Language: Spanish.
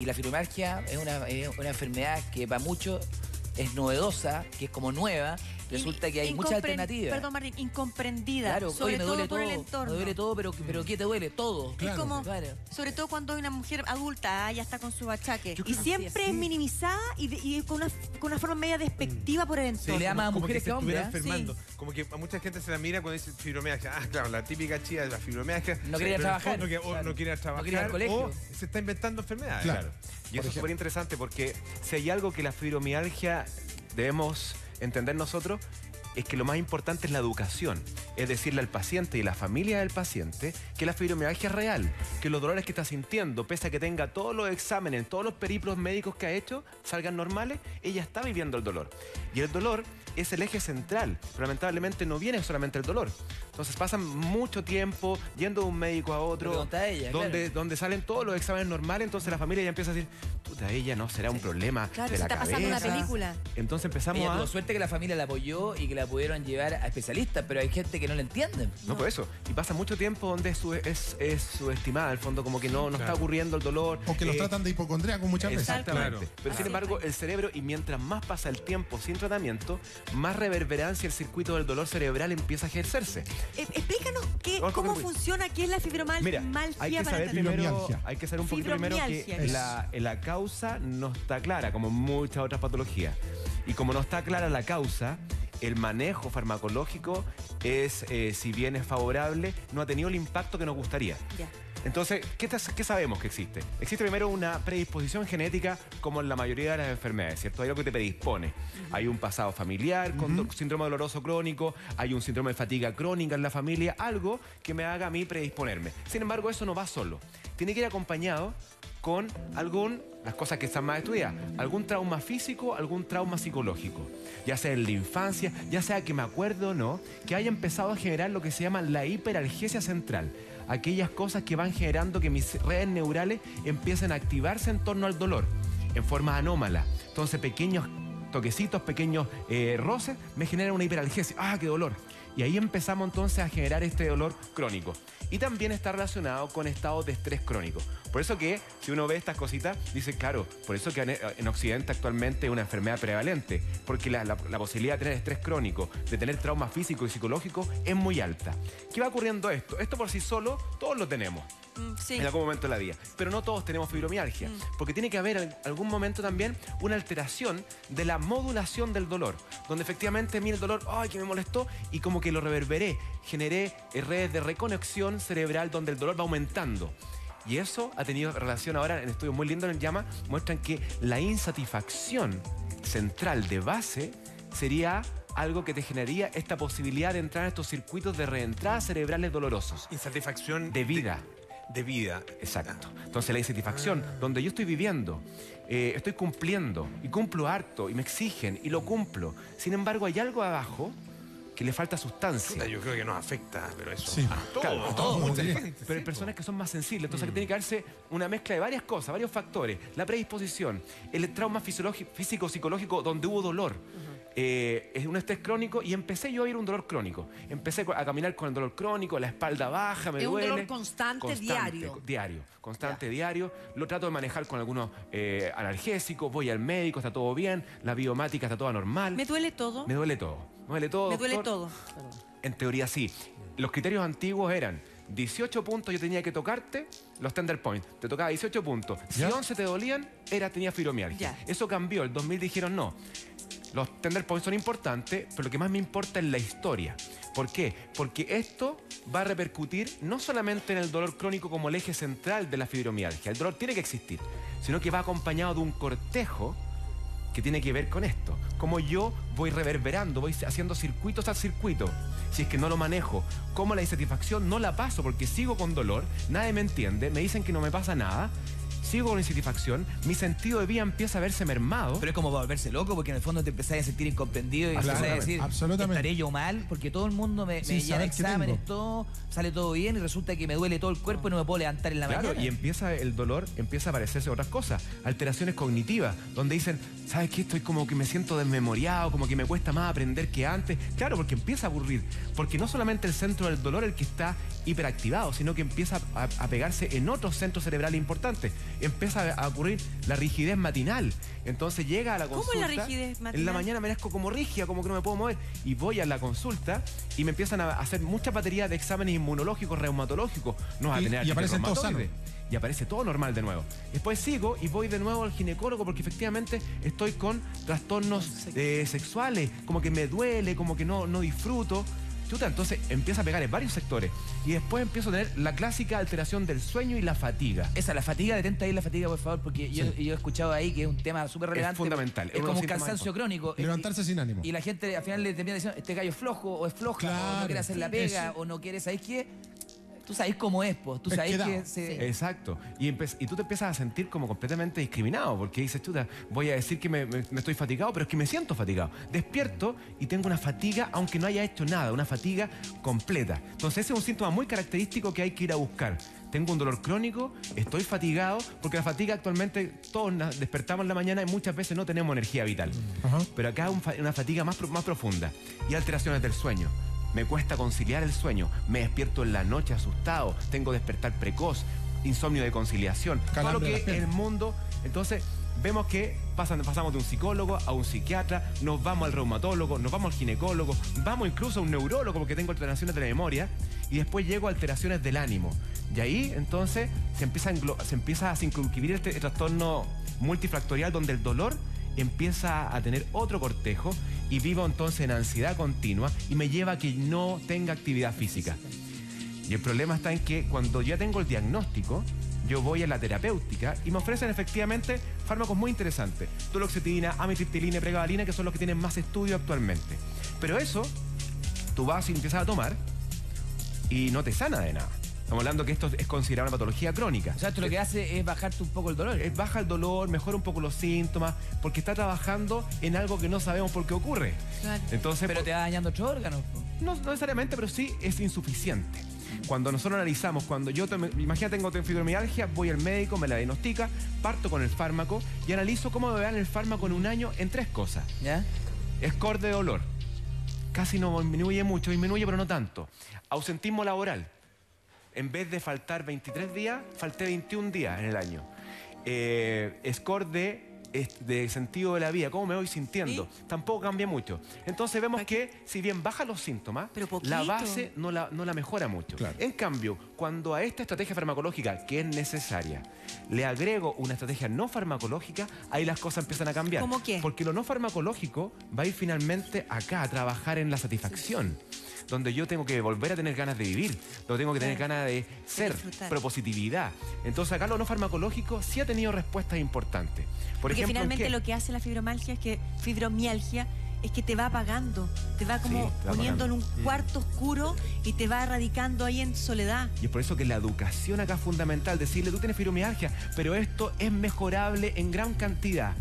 Y la fibromialgia es una enfermedad que para muchos es novedosa, que es como nueva. Resulta que hay muchas alternativas. Perdón, Martín, incomprendida. Claro, sobre oye, me todo duele por todo, el entorno. me duele todo, pero ¿qué te duele? Todo. Claro. Es como, Claro. sobre todo cuando hay una mujer adulta, ya está con su achaque. Yo Y creo- siempre sí. es minimizada y con una forma media despectiva por el entorno. Se le llama a Como mujeres que que se a hombres. estuviera ¿eh? enfermando. Como que a mucha gente se la mira cuando dice fibromialgia. Ah, claro, la típica chía de la fibromialgia. No quería pero trabajar. en el fondo Claro. no quiere trabajar. No quiere ir al colegio. O se está inventando enfermedades. Claro. Y eso es súper interesante porque si hay algo que la fibromialgia debemos entender nosotros, es que lo más importante es la educación. Es decirle al paciente y a la familia del paciente que la fibromialgia es real, que los dolores que está sintiendo, pese a que tenga todos los exámenes, todos los periplos médicos que ha hecho, salgan normales, ella está viviendo el dolor. Y el dolor es el eje central, pero lamentablemente no viene solamente el dolor. Entonces pasan mucho tiempo yendo de un médico a Lo que otro, contaba ella, claro. donde salen todos los exámenes normales, entonces la familia ya empieza a decir, puta, ella no será un problema Claro, de se la está pasando una cabeza. película. Entonces empezamos Ella a... tuvo suerte que la familia la apoyó y que la pudieron llevar a especialistas, pero hay gente que no la entiende. No, por eso. Y pasa mucho tiempo donde es subestimada, al fondo, como que no está ocurriendo el dolor. O que los tratan de hipocondríaco muchas veces. Exactamente. Claro. Pero sin embargo, el cerebro, y mientras más pasa el tiempo sin tratamiento, más reverberancia el circuito del dolor cerebral empieza a ejercerse. Explícanos Vamos cómo con- funciona, qué es la fibromialgia. Mira, hay que saber entender. primero, Fibromialgia. hay que saber un poquito primero que Fibromialgia. la causa no está clara, como muchas otras patologías. Y como no está clara la causa, el manejo farmacológico es, si bien es favorable, no ha tenido el impacto que nos gustaría. Ya. Entonces, ¿qué sabemos que existe? Existe primero una predisposición genética como en la mayoría de las enfermedades, ¿cierto? Hay algo que te predispone. Hay un pasado familiar con síndrome doloroso crónico, hay un síndrome de fatiga crónica en la familia, algo que me haga a mí predisponerme. Sin embargo, eso no va solo. Tiene que ir acompañado con las cosas que están más estudiadas, algún trauma físico, algún trauma psicológico, ya sea en la infancia, ya sea que me acuerdo o no, que haya empezado a generar lo que se llama la hiperalgesia central, aquellas cosas que van generando que mis redes neurales empiecen a activarse en torno al dolor, en forma anómala. Entonces pequeños toquecitos, pequeños roces, me generan una hiperalgesia. ¡Ah, qué dolor! Y ahí empezamos entonces a generar este dolor crónico. Y también está relacionado con estados de estrés crónico. Por eso que, si uno ve estas cositas, dice, claro, por eso que en Occidente actualmente es una enfermedad prevalente, porque la posibilidad de tener estrés crónico, de tener trauma físico y psicológico, es muy alta. ¿Qué va ocurriendo esto? Esto por sí solo, todos lo tenemos. Sí. En algún momento de la vida. Pero no todos tenemos fibromialgia, porque tiene que haber en algún momento también una alteración de la modulación del dolor, donde efectivamente a mí el dolor, ¡ay, que me molestó! Y como que lo reverberé, generé redes de reconexión cerebral donde el dolor va aumentando. Y eso ha tenido relación ahora en estudios muy lindos en JAMA, muestran que la insatisfacción central de base sería algo que te generaría esta posibilidad de entrar en estos circuitos de reentrada cerebrales dolorosos. Insatisfacción De vida. De vida. Exacto. Entonces la insatisfacción, donde yo estoy viviendo, estoy cumpliendo y cumplo harto y me exigen y lo cumplo. Sin embargo, hay algo abajo que le falta sustancia. Yo creo que nos afecta, pero eso. Sí. A todo. Claro, a todo, Mucha sí. gente, Pero hay personas que son más sensibles, entonces tiene que darse una mezcla de varias cosas, varios factores. La predisposición, el trauma físico, psicológico, donde hubo dolor. Es un estrés crónico y empecé yo a ir un dolor crónico. Empecé a caminar con el dolor crónico, la espalda baja, me Es un duele. dolor constante, diario. Constante, diario. Lo trato de manejar con algunos analgésicos, voy al médico, está todo bien, la biomática está toda normal. ¿Me duele todo? Me duele todo. Me duele todo. Me duele doctor. todo. En teoría sí. Los criterios antiguos eran 18 puntos yo tenía que tocarte, los tender points. Te tocaba 18 puntos. Si ¿Ya? 11 te dolían, tenía fibromialgia. Ya. Eso cambió. El 2000 dijeron no. Los tender points son importantes, pero lo que más me importa es la historia. ¿Por qué? Porque esto va a repercutir no solamente en el dolor crónico como el eje central de la fibromialgia. El dolor tiene que existir, sino que va acompañado de un cortejo que tiene que ver con esto. Como yo voy reverberando, voy haciendo circuitos al circuito. Si es que no lo manejo, como la insatisfacción no la paso porque sigo con dolor, nadie me entiende, me dicen que no me pasa nada, sigo con insatisfacción, mi sentido de vida empieza a verse mermado. Pero es como para volverse loco, porque en el fondo te empezás a sentir incomprendido y empezás a decir, absolutamente. estaré yo mal, porque todo el mundo me Sin llena saber qué exámenes, tengo. todo, sale todo bien y resulta que me duele todo el cuerpo y no me puedo levantar en la Claro, mañana. y empieza el dolor, empieza a aparecerse otras cosas, alteraciones cognitivas, donde dicen, ¿sabes qué? Estoy como que me siento desmemoriado, como que me cuesta más aprender que antes. Claro, porque empieza a aburrir, porque no solamente el centro del dolor el que está hiperactivado, sino que empieza a pegarse en otros centros cerebrales importantes. empieza a ocurrir la rigidez matinal. Entonces llega a la consulta. ¿Cómo es la rigidez matinal? En la mañana amanezco como rígida, como que no me puedo mover. Y voy a la consulta y me empiezan a hacer muchas baterías de exámenes inmunológicos, reumatológicos. No vas a tener y aparece todo sano. Y aparece todo normal de nuevo. Después sigo y voy de nuevo al ginecólogo porque efectivamente estoy con trastornos sexuales, como que me duele, como que no disfruto. Chuta, entonces empieza a pegar en varios sectores. Y después empiezo a tener la clásica alteración del sueño y la fatiga. Esa, la fatiga, detente ahí la fatiga, por favor, porque yo he escuchado ahí que es un tema súper relevante. Es fundamental. Es como un cansancio crónico. Levantarse sin ánimo. Y la gente al final le termina diciendo, este gallo es flojo, o es floja, Claro, o no quiere hacer la pega, o no quiere, ¿sabes qué? Tú sabes cómo es, pues. Tú sabes que Exacto. Y tú te empiezas a sentir como completamente discriminado, porque dices, chuta, voy a decir que me estoy fatigado, pero es que me siento fatigado. Despierto y tengo una fatiga, aunque no haya hecho nada, una fatiga completa. Entonces ese es un síntoma muy característico que hay que ir a buscar. Tengo un dolor crónico, estoy fatigado, porque la fatiga actualmente todos despertamos en la mañana y muchas veces no tenemos energía vital. Pero acá una fatiga más profunda y alteraciones del sueño. Me cuesta conciliar el sueño, me despierto en la noche asustado, tengo despertar precoz, insomnio de conciliación, todo lo que el mundo. Entonces vemos que pasamos de un psicólogo a un psiquiatra, nos vamos al reumatólogo, nos vamos al ginecólogo, vamos incluso a un neurólogo porque tengo alteraciones de la memoria y después llego a alteraciones del ánimo. Y ahí entonces se empieza a circunscribir este trastorno multifactorial donde el dolor empieza a tener otro cortejo y vivo entonces en ansiedad continua y me lleva a que no tenga actividad física. Y el problema está en que cuando ya tengo el diagnóstico, yo voy a la terapéutica y me ofrecen efectivamente fármacos muy interesantes. Duloxetina, amitriptilina y pregabalina, que son los que tienen más estudio actualmente. Pero eso, tú vas y empiezas a tomar y no te sana de nada. Estamos hablando que esto es considerado una patología crónica. O sea, esto lo que hace es bajarte un poco el dolor. Baja el dolor, mejora un poco los síntomas, porque está trabajando en algo que no sabemos por qué ocurre. Claro. Entonces, pero te va dañando otros órganos. No necesariamente, pero sí es insuficiente. Cuando nosotros analizamos, cuando yo, imagínate, tengo fibromialgia, voy al médico, me la diagnostica, parto con el fármaco y analizo cómo me dan el fármaco en un año en 3 cosas. ¿Ya? Score de dolor. Casi no disminuye mucho, disminuye pero no tanto. Ausentismo laboral. En vez de faltar 23 días, falté 21 días en el año. Score de sentido de la vida, cómo me voy sintiendo, tampoco cambia mucho. Entonces vemos que si bien baja los síntomas, la base no la mejora mucho. Claro. En cambio, cuando a esta estrategia farmacológica, que es necesaria, le agrego una estrategia no farmacológica, ahí las cosas empiezan a cambiar. ¿Cómo qué? Porque lo no farmacológico va a ir finalmente acá a trabajar en la satisfacción. Donde yo tengo que volver a tener ganas de vivir, donde tengo que tener ganas de ser, propositividad. Entonces acá lo no farmacológico sí ha tenido respuestas importantes. Porque finalmente lo que hace la fibromialgia es que te va apagando, te va como poniendo en un cuarto oscuro y te va erradicando ahí en soledad. Y es por eso que la educación acá es fundamental, decirle, tú tienes fibromialgia, pero esto es mejorable en gran cantidad.